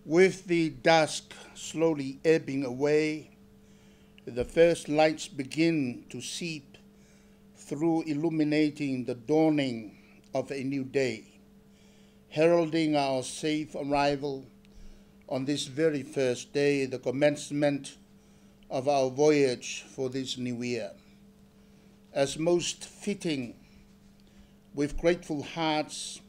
With the dusk slowly ebbing away, the first lights begin to seep through, illuminating the dawning of a new day, heralding our safe arrival on this very first day, the commencement of our voyage for this new year. As most fitting, with grateful hearts,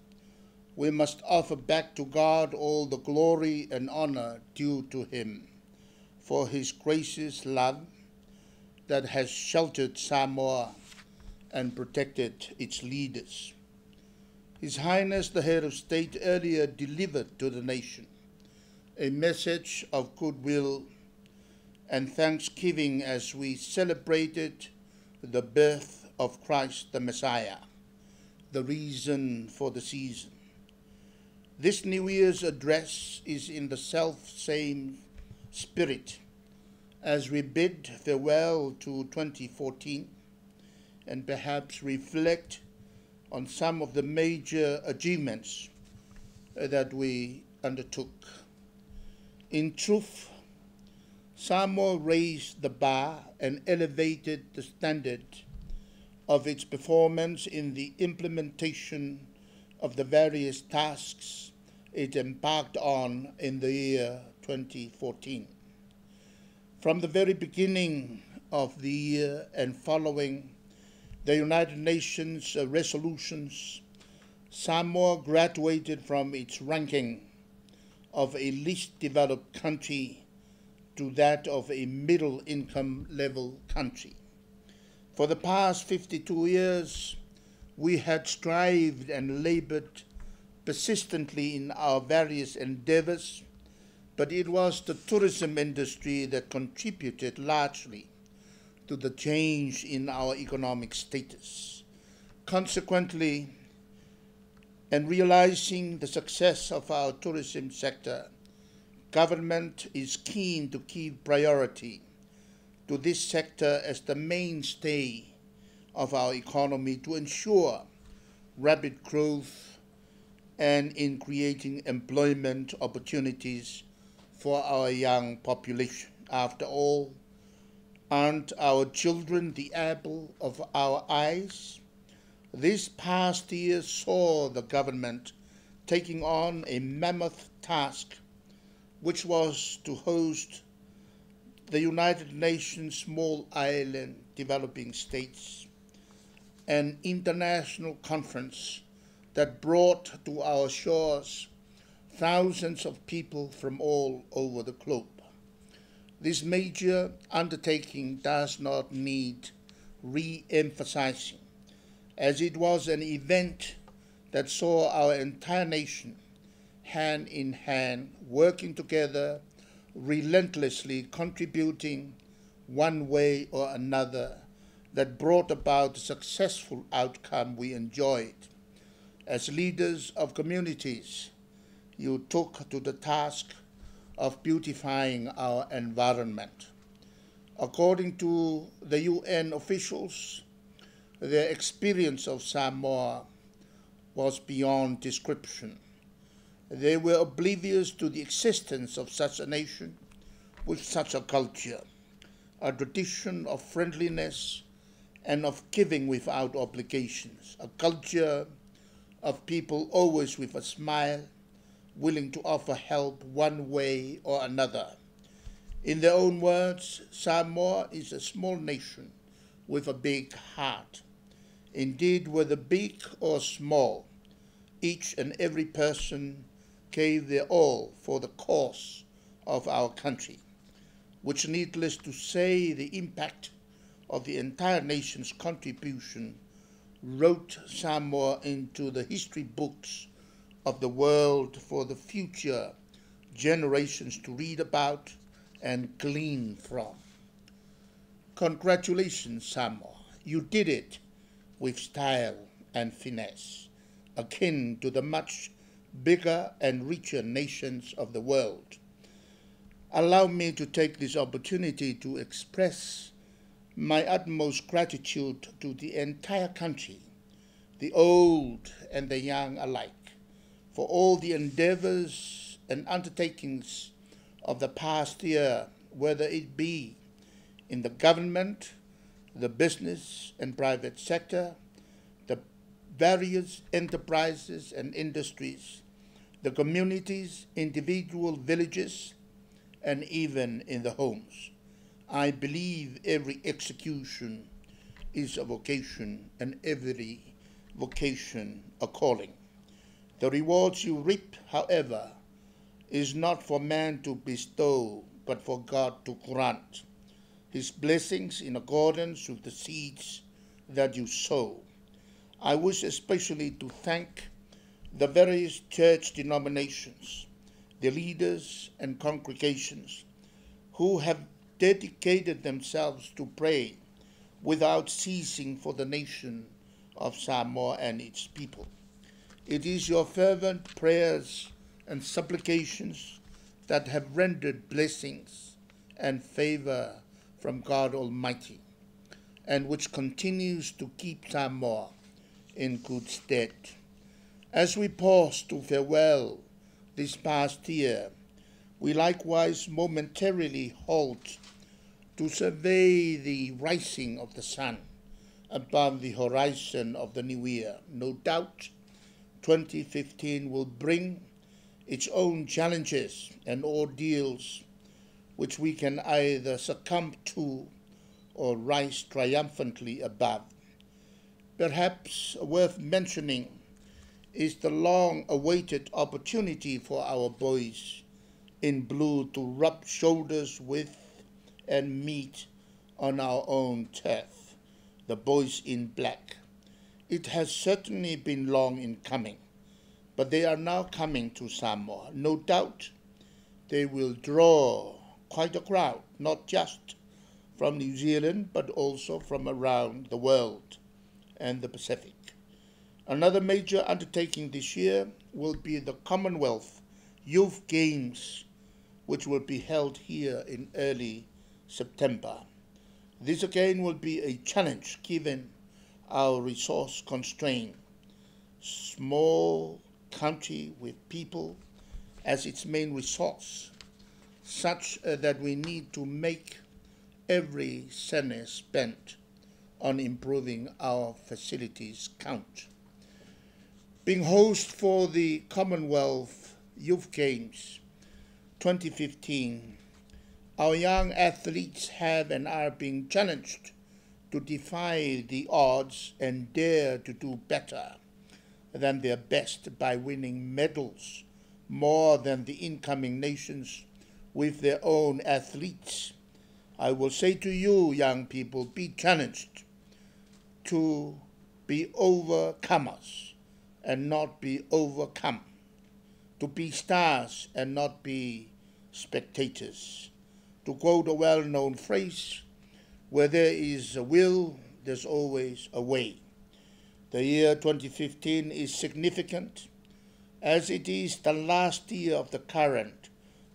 we must offer back to God all the glory and honor due to him for his gracious love that has sheltered Samoa and protected its leaders. His Highness the Head of State earlier delivered to the nation a message of goodwill and thanksgiving as we celebrated the birth of Christ the Messiah, the reason for the season. This New Year's address is in the self-same spirit as we bid farewell to 2014 and perhaps reflect on some of the major achievements that we undertook. In truth, Samoa raised the bar and elevated the standard of its performance in the implementation of the various tasks it embarked on in the year 2014. From the very beginning of the year and following the United Nations resolutions, Samoa graduated from its ranking of a least developed country to that of a middle income level country. For the past 52 years, we had strived and labored persistently in our various endeavors, but it was the tourism industry that contributed largely to the change in our economic status. Consequently, and realizing the success of our tourism sector, government is keen to give priority to this sector as the mainstay of our economy to ensure rapid growth and in creating employment opportunities for our young population. After all, aren't our children the apple of our eyes? This past year saw the government taking on a mammoth task, which was to host the United Nations Small Island Developing States, an international conference that brought to our shores thousands of people from all over the globe. This major undertaking does not need re-emphasizing, as it was an event that saw our entire nation hand in hand, working together, relentlessly contributing one way or another that brought about the successful outcome we enjoyed. As leaders of communities, you took to the task of beautifying our environment. According to the UN officials, their experience of Samoa was beyond description. They were oblivious to the existence of such a nation with such a culture, a tradition of friendliness and of giving without obligations, a culture of people always with a smile, willing to offer help one way or another. In their own words, Samoa is a small nation with a big heart. Indeed, whether big or small, each and every person gave their all for the cause of our country, which, needless to say, the impact of the entire nation's contribution wrote Samoa into the history books of the world for the future generations to read about and glean from. Congratulations, Samoa. You did it with style and finesse, akin to the much bigger and richer nations of the world. Allow me to take this opportunity to express my utmost gratitude to the entire country, the old and the young alike, for all the endeavors and undertakings of the past year, whether it be in the government, the business and private sector, the various enterprises and industries, the communities, individual villages, and even in the homes. I believe every execution is a vocation and every vocation a calling. The rewards you reap, however, is not for man to bestow, but for God to grant His blessings in accordance with the seeds that you sow. I wish especially to thank the various church denominations, the leaders and congregations who have dedicated themselves to pray without ceasing for the nation of Samoa and its people. It is your fervent prayers and supplications that have rendered blessings and favor from God Almighty, and which continues to keep Samoa in good stead. As we pause to farewell this past year, we likewise momentarily halt to survey the rising of the sun above the horizon of the new year. No doubt 2015 will bring its own challenges and ordeals which we can either succumb to or rise triumphantly above. Perhaps worth mentioning is the long-awaited opportunity for our boys in blue to rub shoulders with and meet on our own turf, the boys in black. It has certainly been long in coming, but they are now coming to Samoa. No doubt they will draw quite a crowd, not just from New Zealand, but also from around the world and the Pacific. Another major undertaking this year will be the Commonwealth Youth Games, which will be held here in early September. This again will be a challenge given our resource constraint. Small country with people as its main resource, such that we need to make every cent spent on improving our facilities count. Being host for the Commonwealth Youth Games 2015, our young athletes have and are being challenged to defy the odds and dare to do better than their best by winning medals more than the incoming nations with their own athletes. I will say to you, young people, be challenged to be overcomers and not be overcome, to be stars and not be spectators. To quote a well-known phrase, where there is a will, there's always a way. The year 2015 is significant, as it is the last year of the current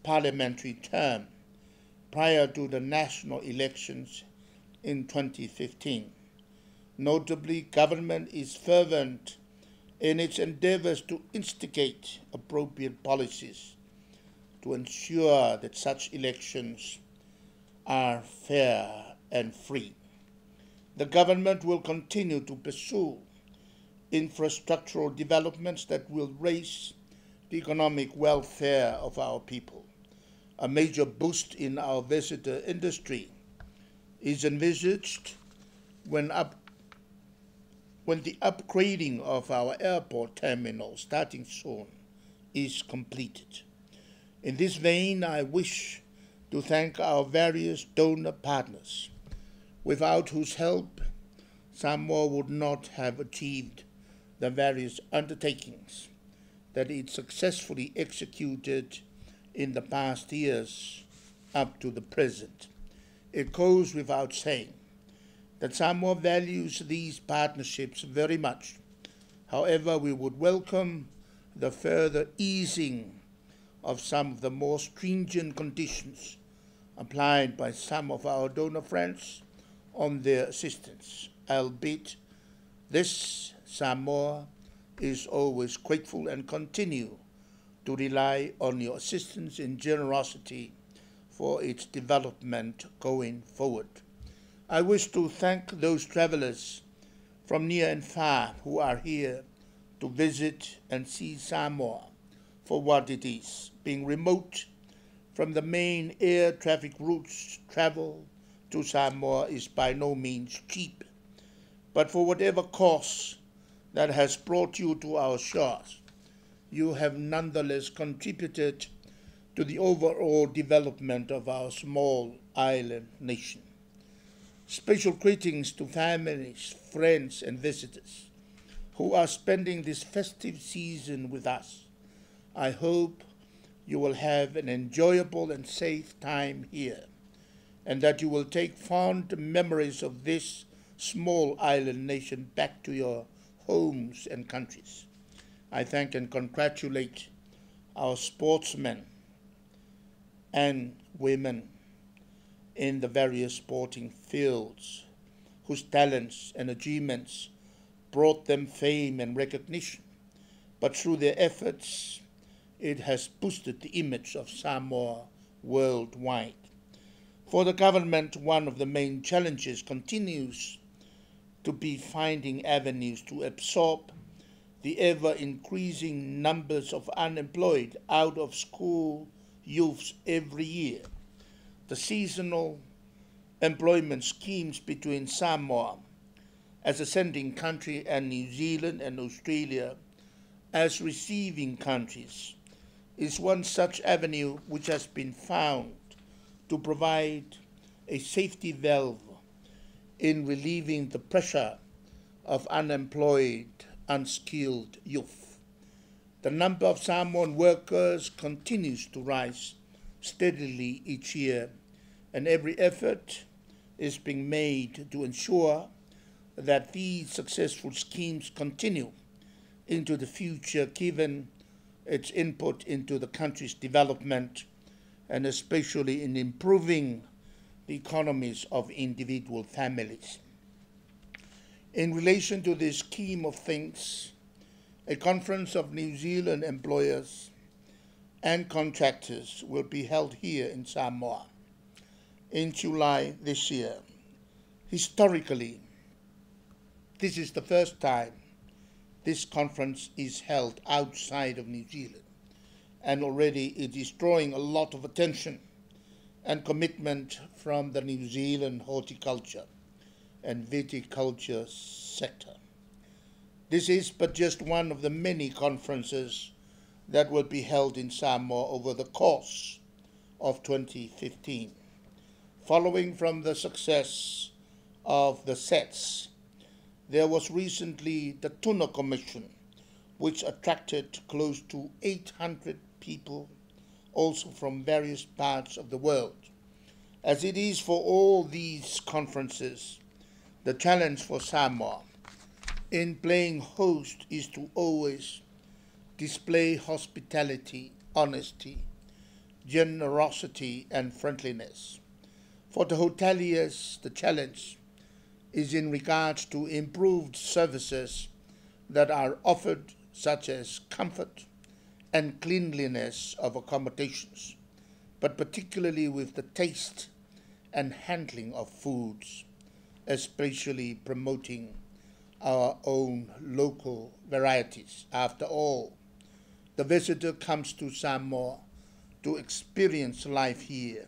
parliamentary term prior to the national elections in 2015. Notably, government is fervent in its endeavors to instigate appropriate policies to ensure that such elections are fair and free. The government will continue to pursue infrastructural developments that will raise the economic welfare of our people. A major boost in our visitor industry is envisaged when the upgrading of our airport terminal, starting soon, is completed. In this vein, I wish to thank our various donor partners, without whose help Samoa would not have achieved the various undertakings that it successfully executed in the past years up to the present. It goes without saying that Samoa values these partnerships very much. However, we would welcome the further easing of some of the more stringent conditions applied by some of our donor friends on their assistance, albeit this Samoa is always grateful and continue to rely on your assistance and generosity for its development going forward. I wish to thank those travelers from near and far who are here to visit and see Samoa for what it is. Being remote from the main air traffic routes, travel to Samoa is by no means cheap. But for whatever cost that has brought you to our shores, you have nonetheless contributed to the overall development of our small island nation. Special greetings to families, friends, and visitors who are spending this festive season with us. I hope you will have an enjoyable and safe time here, and that you will take fond memories of this small island nation back to your homes and countries. I thank and congratulate our sportsmen and women in the various sporting fields whose talents and achievements brought them fame and recognition, but through their efforts it has boosted the image of Samoa worldwide. For the government, one of the main challenges continues to be finding avenues to absorb the ever-increasing numbers of unemployed out-of-school youths every year. The seasonal employment schemes between Samoa as a sending country and New Zealand and Australia as receiving countries is one such avenue which has been found to provide a safety valve in relieving the pressure of unemployed, unskilled youth. The number of Samoan workers continues to rise steadily each year, and every effort is being made to ensure that these successful schemes continue into the future, given its input into the country's development and especially in improving the economies of individual families. In relation to this scheme of things, a conference of New Zealand employers and contractors will be held here in Samoa in July this year. Historically, this is the first time this conference is held outside of New Zealand, and already it is drawing a lot of attention and commitment from the New Zealand horticulture and viticulture sector. This is but just one of the many conferences that will be held in Samoa over the course of 2015. Following from the success of the SETS, there was recently the Tuna Commission, which attracted close to 800 people, also from various parts of the world. As it is for all these conferences, the challenge for Samoa in playing host is to always display hospitality, honesty, generosity, and friendliness. For the hoteliers, the challenge is in regards to improved services that are offered, such as comfort and cleanliness of accommodations, but particularly with the taste and handling of foods, especially promoting our own local varieties. After all, the visitor comes to Samoa to experience life here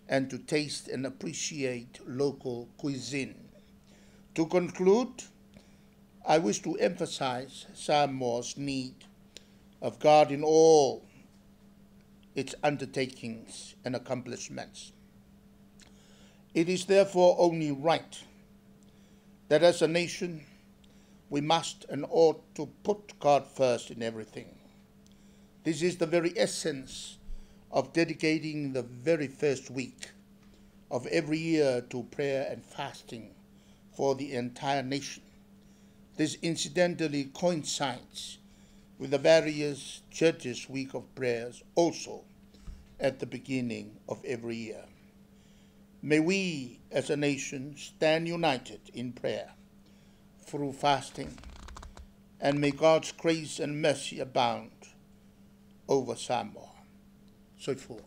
and to taste and appreciate local cuisine. To conclude, I wish to emphasize Samoa's need of God in all its undertakings and accomplishments. It is therefore only right that as a nation we must and ought to put God first in everything. This is the very essence of dedicating the very first week of every year to prayer and fasting for the entire nation. This incidentally coincides with the various churches' week of prayers also at the beginning of every year. May we as a nation stand united in prayer through fasting, and may God's grace and mercy abound over Samoa. Soifua.